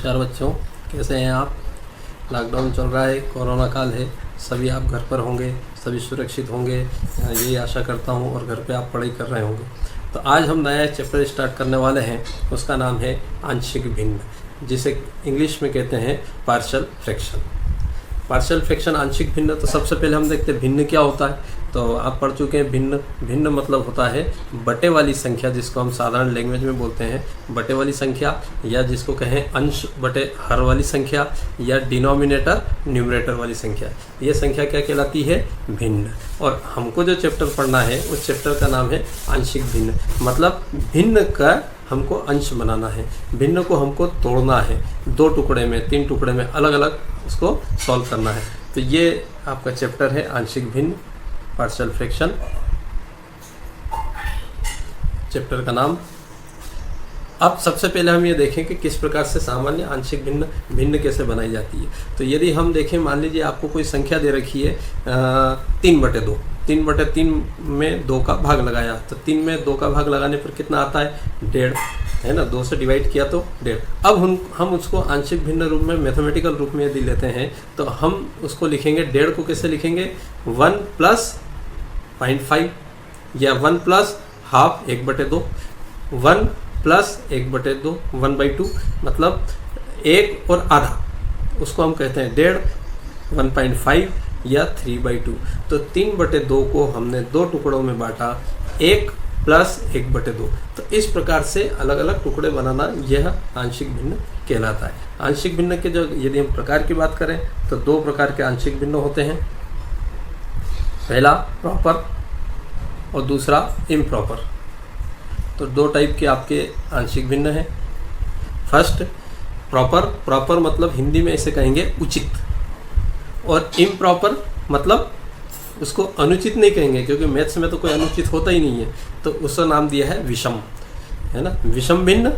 नमस्कार बच्चों, कैसे हैं आप। लॉकडाउन चल रहा है, कोरोना काल है, सभी आप घर पर होंगे, सभी सुरक्षित होंगे, यही आशा करता हूं, और घर पे आप पढ़ाई कर रहे होंगे। तो आज हम नया चैप्टर स्टार्ट करने वाले हैं, उसका नाम है आंशिक भिन्न, जिसे इंग्लिश में कहते हैं पार्शियल फ्रैक्शन। पार्शियल फ्रैक्शन, आंशिक भिन्न। तो सबसे पहले हम देखते हैं भिन्न क्या होता है। तो आप पढ़ चुके हैं भिन्न। भिन्न मतलब होता है बटे वाली संख्या, जिसको हम साधारण लैंग्वेज में बोलते हैं बटे वाली संख्या, या जिसको कहें अंश बटे हर वाली संख्या, या डिनोमिनेटर न्यूमरेटर वाली संख्या। ये संख्या क्या कहलाती है? भिन्न। और हमको जो चैप्टर पढ़ना है उस चैप्टर का नाम है आंशिक भिन्न। मतलब भिन्न का हमको अंश बनाना है, भिन्न को हमको तोड़ना है, 2 टुकड़े में 3 टुकड़े में अलग अलग उसको सॉल्व करना है। तो ये आपका चैप्टर है आंशिक भिन्न, पार्शियल फ्रैक्शन, चैप्टर का नाम। अब सबसे पहले हम ये देखें कि किस प्रकार से सामान्य आंशिक भिन्न भिन्न कैसे बनाई जाती है। तो यदि हम देखें, मान लीजिए आपको कोई संख्या दे रखी है 3/2, 3/3 में 2 का भाग लगाया, तो 3 में 2 का भाग लगाने पर कितना आता है? 1.5, है ना। 2 से डिवाइड किया तो 1.5। अब हम उसको आंशिक भिन्न रूप में, मैथमेटिकल रूप में यदि लेते हैं तो हम उसको लिखेंगे, 1.5 को कैसे लिखेंगे? 1 + 0.5 या 1 + ½ 1/2, 1 + 1/2 1/2, मतलब 1 और आधा, उसको हम कहते हैं 1.5, 1.5 या 3/2। तो 3/2 को हमने 2 टुकड़ों में बांटा, 1 + 1/2। तो इस प्रकार से अलग अलग टुकड़े बनाना यह आंशिक भिन्न कहलाता है। आंशिक भिन्न के जो यदि हम प्रकार की बात करें तो 2 प्रकार के आंशिक भिन्न होते हैं। पहला प्रॉपर और दूसरा इम्प्रॉपर। तो 2 टाइप के आपके आंशिक भिन्न हैं। First proper. प्रॉपर मतलब हिंदी में इसे कहेंगे उचित, और इम्प्रॉपर मतलब उसको अनुचित नहीं कहेंगे, क्योंकि मैथ्स में तो कोई अनुचित होता ही नहीं है, तो उसका नाम दिया है विषम, है ना। विषम भिन्न,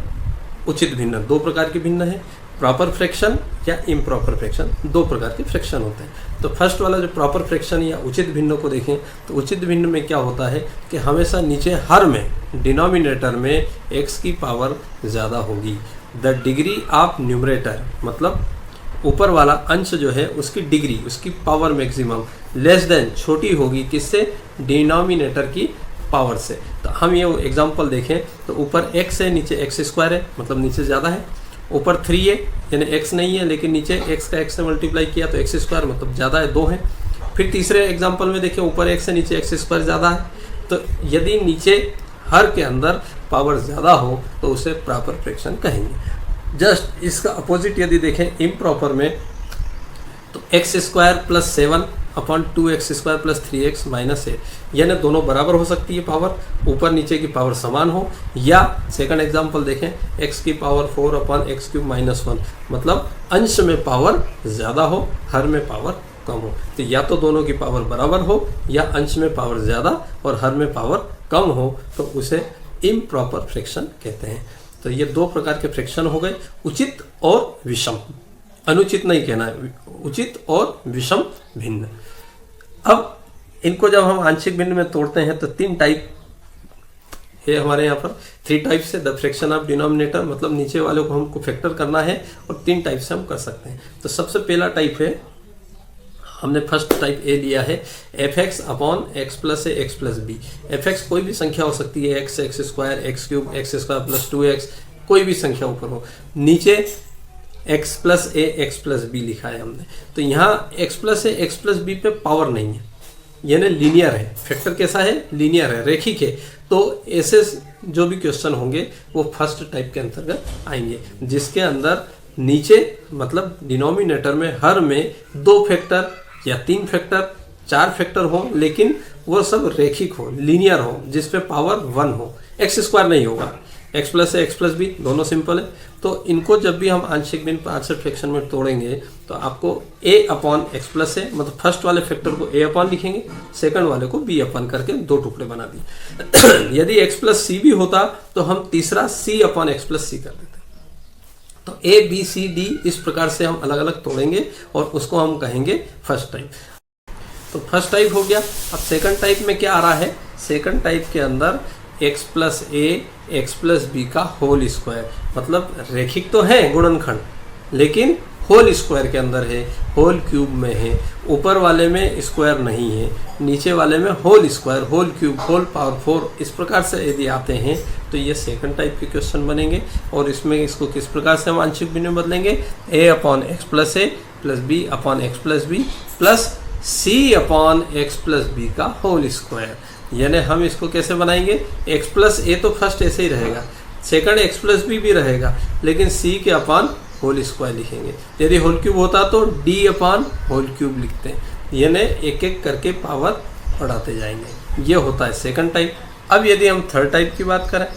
उचित भिन्न, 2 प्रकार के भिन्न है। प्रॉपर फ्रैक्शन या इम्प्रॉपर फ्रैक्शन, 2 प्रकार के फ्रैक्शन होते हैं। तो फर्स्ट वाला जो प्रॉपर फ्रैक्शन या उचित भिन्न को देखें, तो उचित भिन्न में क्या होता है कि हमेशा नीचे हर में, डिनोमिनेटर में x की पावर ज़्यादा होगी। द डिग्री ऑफ न्यूमरेटर, मतलब ऊपर वाला अंश जो है उसकी डिग्री, उसकी पावर मैक्सिमम लेस देन, छोटी होगी किससे? डिनोमिनेटर की पावर से। तो हम ये एग्जांपल देखें तो ऊपर x है, नीचे x² है, मतलब नीचे ज़्यादा है। ऊपर 3 है, यानी x नहीं है, लेकिन नीचे x का x से मल्टीप्लाई किया तो x², मतलब ज़्यादा है, 2 है। फिर तीसरे एग्जाम्पल में देखिए, ऊपर x है, नीचे x² ज़्यादा है। तो यदि नीचे हर के अंदर पावर ज़्यादा हो तो उसे प्रॉपर फ्रैक्शन कहेंगे। जस्ट इसका अपोजिट यदि देखें इम्प्रॉपर में, तो x² + 7 अपॉन 2x² + 3x - 8, यानी दोनों बराबर हो सकती है पावर, ऊपर नीचे की पावर समान हो। या सेकंड एग्जांपल देखें, x की पावर 4 अपॉन x³ - 1, मतलब अंश में पावर ज़्यादा हो, हर में पावर कम हो। तो या तो दोनों की पावर बराबर हो, या अंश में पावर ज़्यादा और हर में पावर कम हो, तो उसे इम्प्रॉपर फ्रैक्शन कहते हैं। तो ये 2 प्रकार के फ्रैक्शन हो गए, उचित और विषम। अनुचित नहीं कहना है, उचित और विषम भिन्न। अब इनको जब हम आंशिक भिन्न में तोड़ते हैं तो 3 टाइप है हमारे यहाँ पर। 3 टाइप से द फ्रैक्शन ऑफ डिनोमिनेटर, मतलब नीचे वाले को हमको फैक्टर करना है, और 3 टाइप से हम कर सकते हैं। तो सबसे पहला टाइप है, हमने फर्स्ट टाइप ए लिया है, fx upon x + a x + b। fx कोई भी संख्या हो सकती है, x, x² x³ x² + 2x, कोई भी संख्या ऊपर हो। नीचे x + a x + b लिखा है हमने। तो यहाँ x + a x + b पे पावर नहीं है, यानी लीनियर है। फैक्टर कैसा है? लीनियर है, रेखिक है। तो ऐसे जो भी क्वेश्चन होंगे वो फर्स्ट टाइप के अंतर्गत आएंगे, जिसके अंदर नीचे, मतलब डिनोमिनेटर में, हर में 2 फैक्टर या 3 फैक्टर, 4 फैक्टर हो, लेकिन वो सब रेखिक हो, लीनियर हो, जिस पे पावर 1 हो। x² नहीं होगा, x + a x + b दोनों सिंपल है। तो इनको जब भी हम आंशिक भिन्न पार्शियल फ्रैक्शन में तोड़ेंगे तो आपको a अपॉन x + a, मतलब फर्स्ट वाले फैक्टर को a अपॉन लिखेंगे, सेकंड वाले को b अपॉन करके 2 टुकड़े बना दिए। यदि x + c भी होता तो हम तीसरा c अपॉन x + c कर देते। तो a b c d इस प्रकार से हम अलग अलग तोड़ेंगे, और उसको हम कहेंगे फर्स्ट टाइप। तो फर्स्ट टाइप हो गया। अब सेकंड टाइप में क्या आ रहा है? सेकंड टाइप के अंदर x + a x + b का होल स्क्वायर, मतलब रेखिक तो है गुणनखंड, लेकिन होल स्क्वायर के अंदर है, होल क्यूब में है। ऊपर वाले में स्क्वायर नहीं है, नीचे वाले में whole square, whole cube, whole power 4, इस प्रकार से यदि आते हैं तो ये सेकंड टाइप के क्वेश्चन बनेंगे। और इसमें इसको किस प्रकार से हम आंशिक भिन्न में बदलेंगे, a upon x plus a plus b upon x plus b plus c upon x plus b का होल स्क्वायर। यानी हम इसको कैसे बनाएंगे, एक्स प्लस ए तो फर्स्ट ऐसे ही रहेगा, सेकंड एक्स प्लस बी भी रहेगा, लेकिन सी के अपॉन होल स्क्वायर लिखेंगे। यदि होल क्यूब होता तो डी अपॉन होल क्यूब लिखते हैं। यानी एक एक करके पावर बढ़ाते जाएंगे। ये होता है सेकंड टाइप। अब यदि हम थर्ड टाइप की बात करें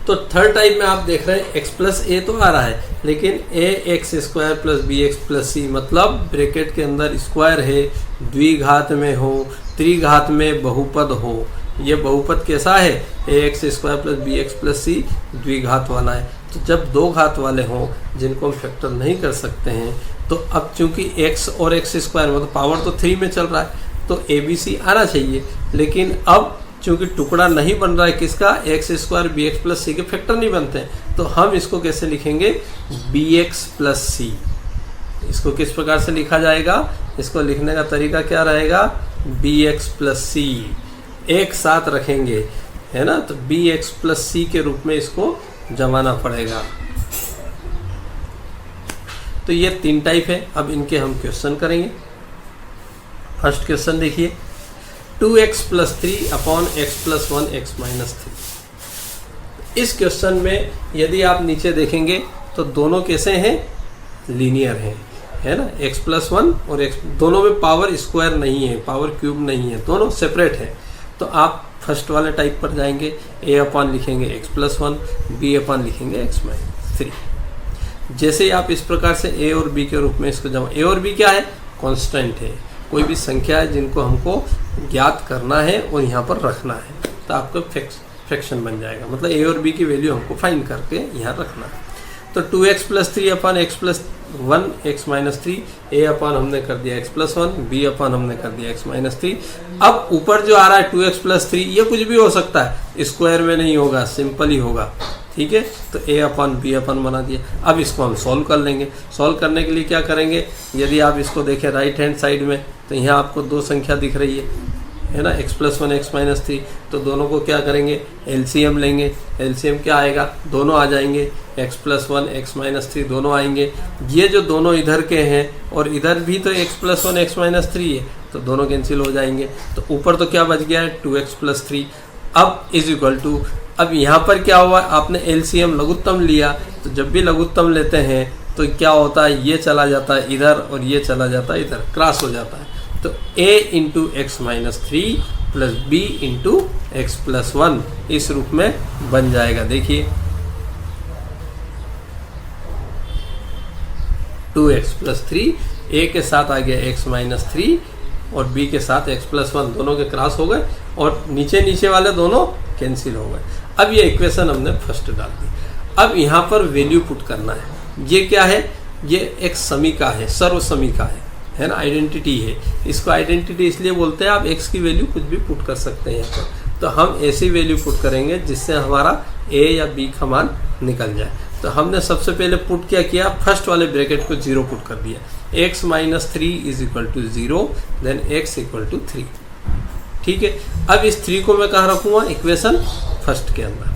तो थर्ड टाइप में आप देख रहे हैं एक्स प्लस ए तो आ रहा है, लेकिन a x square plus b x plus c, मतलब ब्रैकेट के अंदर स्क्वायर है, द्विघात में हो, त्रिघात में बहुपद हो। ये बहुपद कैसा है, a x square plus b x plus c द्विघात वाला है। तो जब दो घात वाले हों जिनको हम फैक्टर नहीं कर सकते हैं, तो अब चूंकि x और एक्स स्क्वायर मतलब पावर तो 3 में चल रहा है, तो ए बी सी आना चाहिए। लेकिन अब चूंकि टुकड़ा नहीं बन रहा है किसका, x square b x plus c के फैक्टर नहीं बनते हैं, तो हम इसको कैसे लिखेंगे, बी एक्स प्लस सी। इसको किस प्रकार से लिखा जाएगा, इसको लिखने का तरीका क्या रहेगा, बी एक्स प्लस सी एक साथ रखेंगे, है ना। तो बी एक्स प्लस सी के रूप में इसको जमाना पड़ेगा। तो ये 3 टाइप है। अब इनके हम क्वेश्चन करेंगे। फर्स्ट क्वेश्चन देखिए, 2x plus 3 upon x plus 1 x minus 3। इस क्वेश्चन में यदि आप नीचे देखेंगे तो दोनों कैसे हैं, लीनियर हैं, है ना। x प्लस 1 और x दोनों में पावर स्क्वायर नहीं है, पावर क्यूब नहीं है, दोनों सेपरेट है। तो आप फर्स्ट वाले टाइप पर जाएंगे, a अपॉन लिखेंगे x प्लस 1, b अपॉन लिखेंगे x माइनस 3। जैसे ही आप इस प्रकार से a और b के रूप में इसको जमा, a और b क्या है, कांस्टेंट है, कोई भी संख्या है जिनको हमको ज्ञात करना है और यहाँ पर रखना है, तो आपका फ्रैक्शन बन जाएगा। मतलब a और b की वैल्यू हमको फाइंड करके यहाँ रखना है। तो 2x plus 3 upon x plus 1 x minus 3, a upon हमने कर दिया x प्लस 1, b अपॉन हमने कर दिया x माइनस 3। अब ऊपर जो आ रहा है 2x प्लस 3, ये कुछ भी हो सकता है, स्क्वायर में नहीं होगा, सिंपल ही होगा, ठीक है। तो a अपॉन b अपॉन बना दिया। अब इसको हम सॉल्व कर लेंगे। सॉल्व करने के लिए क्या करेंगे, यदि आप इसको देखें राइट हैंड साइड में, तो यहाँ आपको 2 संख्या दिख रही है ना, x प्लस 1 एक्स माइनस 3। तो दोनों को क्या करेंगे, एलसीएम लेंगे। एलसीएम क्या आएगा, दोनों आ जाएंगे, x प्लस 1 एक्स माइनस 3 दोनों आएंगे। ये जो दोनों इधर के हैं और इधर भी तो x प्लस 1 एक्स माइनस 3 है, तो दोनों कैंसिल हो जाएंगे। तो ऊपर तो क्या बच गया है, 2x प्लस 3। अब इज इक्वल टू, अब यहाँ पर क्या हुआ, आपने एलसीएम लघुत्तम लिया, तो जब भी लघुत्तम लेते हैं तो क्या होता है, ये चला जाता है इधर और ये चला जाता है इधर, क्रॉस हो जाता है। तो a into x minus 3 plus b into x plus 1 इस रूप में बन जाएगा। देखिए 2x प्लस 3, a के साथ आ गया x माइनस 3 और b के साथ x प्लस 1, दोनों के क्रॉस हो गए और नीचे नीचे वाले दोनों कैंसिल हो गए। अब ये इक्वेशन हमने फर्स्ट डाल दी। अब यहाँ पर वैल्यू पुट करना है। ये क्या है, ये एक समीका है, सर्व समीका है ना, आइडेंटिटी है। इसको आइडेंटिटी इसलिए बोलते हैं, आप x की वैल्यू कुछ भी पुट कर सकते हैं यहाँ पर। तो हम ऐसी वैल्यू पुट करेंगे जिससे हमारा a या b का मान निकल जाए। तो हमने सबसे पहले पुट क्या किया, फर्स्ट वाले ब्रैकेट को 0 पुट कर दिया, x minus 3 is equal to 0, then x equal to 3, ठीक है। अब इस 3 को मैं कहाँ रखूँगा, इक्वेशन फर्स्ट के अंदर।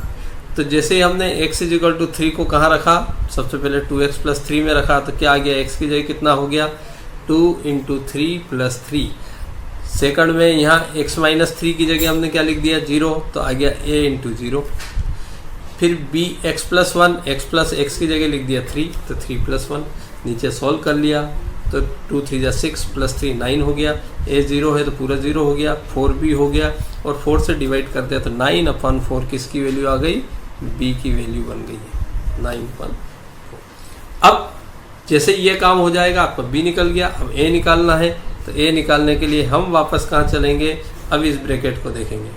तो जैसे ही हमने x इज इक्वल टू 3 को कहाँ रखा, सबसे पहले 2x प्लस 3 में रखा, तो क्या आ गया, x की जगह कितना हो गया, 2 इंटू 3 प्लस 3। सेकंड में यहाँ x माइनस 3 की जगह हमने क्या लिख दिया, 0, तो आ गया a इंटू 0। फिर b x plus 1, x plus x की जगह लिख दिया 3, तो 3 प्लस 1। नीचे सॉल्व कर लिया तो 2 3 जा 6 प्लस 3 9 हो गया। a 0 है तो पूरा 0 हो गया, 4b हो गया और 4 से डिवाइड कर दिया तो 9 अपॉन 4 किसकी वैल्यू आ गई, b की वैल्यू बन गई है 9/4। अब जैसे ये काम हो जाएगा, आपका b निकल गया। अब a निकालना है, तो a निकालने के लिए हम वापस कहाँ चलेंगे, अब इस ब्रैकेट को देखेंगे।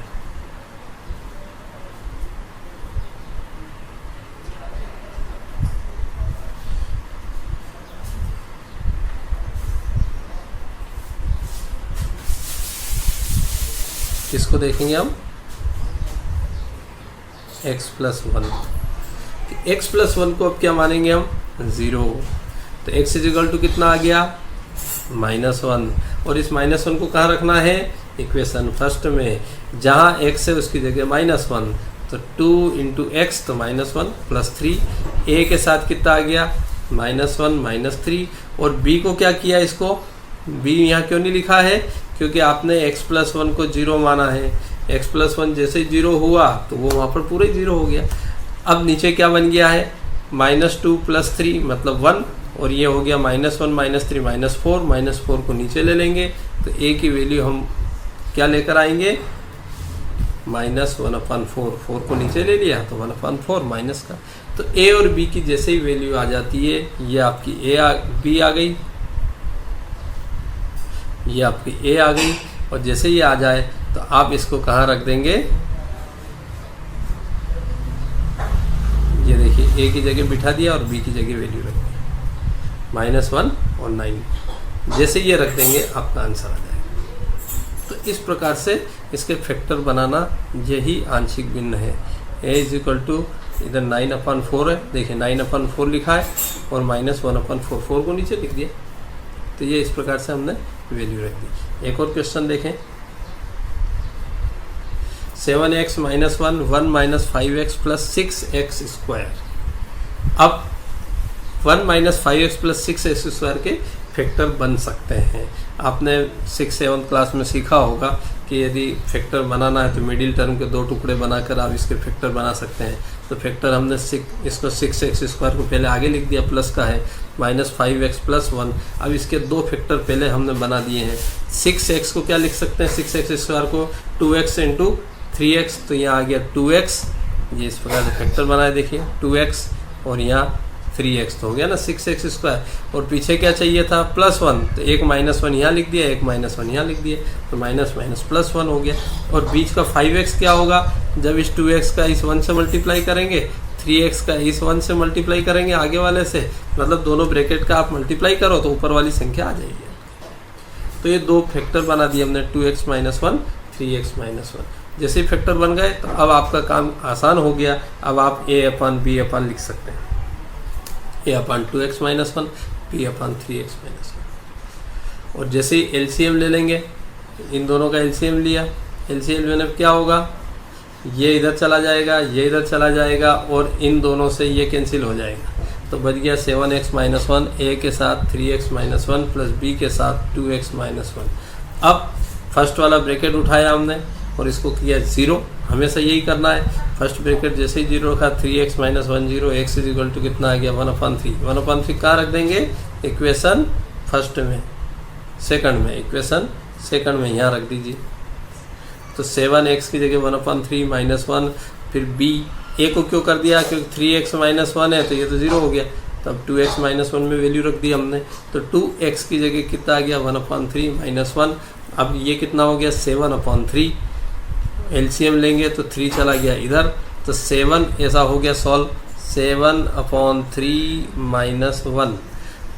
किसको देखेंगे हम, x प्लस 1। x प्लस 1 को अब क्या मानेंगे हम, 0। तो x इजिकल टू कितना आ गया -1। और इस -1 को कहाँ रखना है, इक्वेशन फर्स्ट में, जहाँ x है उसकी जगह -1। तो 2 इंटू एक्स तो -1 प्लस 3। a के साथ कितना आ गया -1 -3। और b को क्या किया, इसको b यहाँ क्यों नहीं लिखा है, क्योंकि आपने x+1 को 0 माना है। x+1 जैसे ही 0 हुआ तो वो वहाँ पर पूरे 0 हो गया। अब नीचे क्या बन गया है, -2 + 3 मतलब 1। और ये हो गया -1 -3 -4। -4 को नीचे ले लेंगे तो a की वैल्यू हम क्या लेकर आएंगे, -1/4। 4 को नीचे ले लिया तो 1/4 माइनस का। तो a और b की जैसे ही वैल्यू आ जाती है, ये आपकी b आ गई, ये आपकी a आ गई। और जैसे ही आ जाए तो आप इसको कहाँ रख देंगे, ये देखिए a की जगह बिठा दिया और b की जगह वैल्यू रख दी -1 और 9। जैसे ये रख देंगे आपका आंसर आ जाएगा। तो इस प्रकार से इसके फैक्टर बनाना यही आंशिक भिन्न है। a = इधर 9/4 है, देखिए 9/4 लिखा है और -1/4, 4 को नीचे लिख दिया। तो ये इस प्रकार से हमने वैल्यू रख दी। एक और क्वेश्चन देखें, 7x - 1 1 - 5x + 6x²। अब 1 - 5x + 6x² के फैक्टर बन सकते हैं। आपने 6-7 क्लास में सीखा होगा कि यदि फैक्टर बनाना है तो मिडिल टर्म के 2 टुकड़े बनाकर आप इसके फैक्टर बना सकते हैं। तो फैक्टर हमने इसको 6x² को पहले आगे लिख दिया, प्लस का है -5x + 1। अब इसके 2 फैक्टर पहले हमने बना दिए हैं। 6x को क्या लिख सकते हैं, 6x² को 2x × 3x। तो यहाँ आ गया 2x, ये इस प्रकार से फैक्टर बनाए, देखिए 2x और यहाँ 3x तो हो गया ना 6x²। और पीछे क्या चाहिए था, +1। तो एक -1 यहाँ लिख दिया, एक -1 यहाँ लिख दिया, तो -+1 हो गया। और बीच का 5x क्या होगा, जब इस 2x का इस 1 से मल्टीप्लाई करेंगे, 3x का इस 1 से मल्टीप्लाई करेंगे आगे वाले से, मतलब दोनों ब्रैकेट का आप मल्टीप्लाई करो तो ऊपर वाली संख्या आ जाएगी। तो ये 2 फैक्टर बना दिए हमने, 2x - 1 3x - 1। जैसे ही फैक्टर बन गए तो अब आपका काम आसान हो गया। अब आप a/b/ लिख सकते हैं, a/2x - 1 b/3x - 1। और जैसे ही एलसीएम ले लेंगे, इन दोनों का एलसीएम लिया, एलसीएम लेने पर क्या होगा, ये इधर चला जाएगा, ये इधर चला जाएगा और इन दोनों से ये कैंसिल हो जाएगा। तो बच गया 7x - 1 a के साथ 3x - 1 प्लस b के साथ 2x - 1। अब फर्स्ट वाला ब्रैकेट उठाया हमने और इसको किया 0। हमेशा यही करना है, फर्स्ट ब्रैकेट जैसे ही 0 रखा 3x - 1 0, x = कितना आ गया 1/3। 1/3 कहाँ रख देंगे, इक्वेशन फर्स्ट में, सेकंड में, इक्वेशन सेकंड में यहाँ रख दीजिए। तो 7x की जगह 1/3 -1, फिर b, a को क्यों कर दिया, क्योंकि 3x - 1 है तो ये तो 0 हो गया। तब 2x - 1 में वैल्यू रख दी हमने, तो 2x की जगह कितना आ गया 1/3 -1। अब ये कितना हो गया 7/3। एलसीएम लेंगे तो 3 चला गया इधर, तो 7 ऐसा हो गया सॉल्व, 7/3 -1।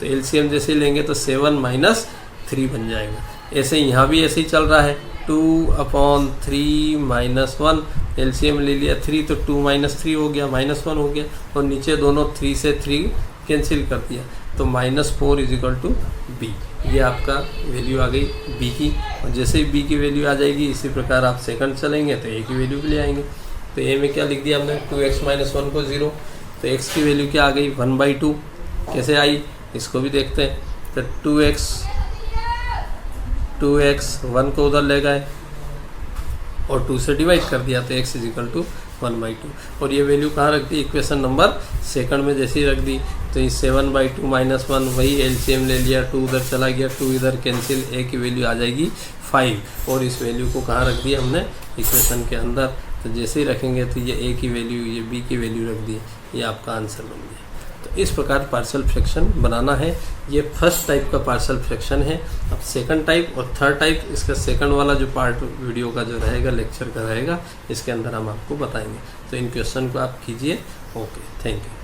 तो एलसीएम जैसे लेंगे तो 7 - 3 बन जाएगा। ऐसे यहाँ भी ऐसे ही चल रहा है, 2/3 -1। एलसीएम ले लिया 3 तो 2 - 3 हो गया, -1 हो गया। और नीचे दोनों 3 से 3 कैंसिल कर दिया, तो -4 = b। ये आपका वैल्यू आ गई b की। और जैसे ही b की वैल्यू आ जाएगी, इसी प्रकार आप सेकंड चलेंगे तो a की वैल्यू भी ले आएंगे। तो a में क्या लिख दिया हमने, 2x - 1 को 0। तो x की वैल्यू क्या आ गई 1/2। कैसे आई इसको भी देखते हैं। तो 2x 1 को उधर ले गए और 2 से डिवाइड कर दिया, तो x = 1/2। और ये वैल्यू कहाँ रख दी, इक्वेशन नंबर सेकंड में जैसे ही रख दी। तो ये 7/2 -1, वही एलसीएम ले लिया, 2 उधर चला गया, 2 इधर कैंसिल, a की वैल्यू आ जाएगी 5। और इस वैल्यू को कहाँ रख दिया हमने, इक्वेशन के अंदर। तो जैसे ही रखेंगे तो ये a की वैल्यू, ये b की वैल्यू रख दी, ये आपका आंसर बन गया। तो इस प्रकार पार्शियल फ्रैक्शन बनाना है। ये फर्स्ट टाइप का पार्शियल फ्रैक्शन है। अब सेकंड टाइप और थर्ड टाइप, इसका सेकंड वाला जो पार्ट वीडियो का जो रहेगा, लेक्चर का रहेगा, इसके अंदर हम आपको बताएंगे। तो इन क्वेश्चन को आप कीजिए। Okay, thank you.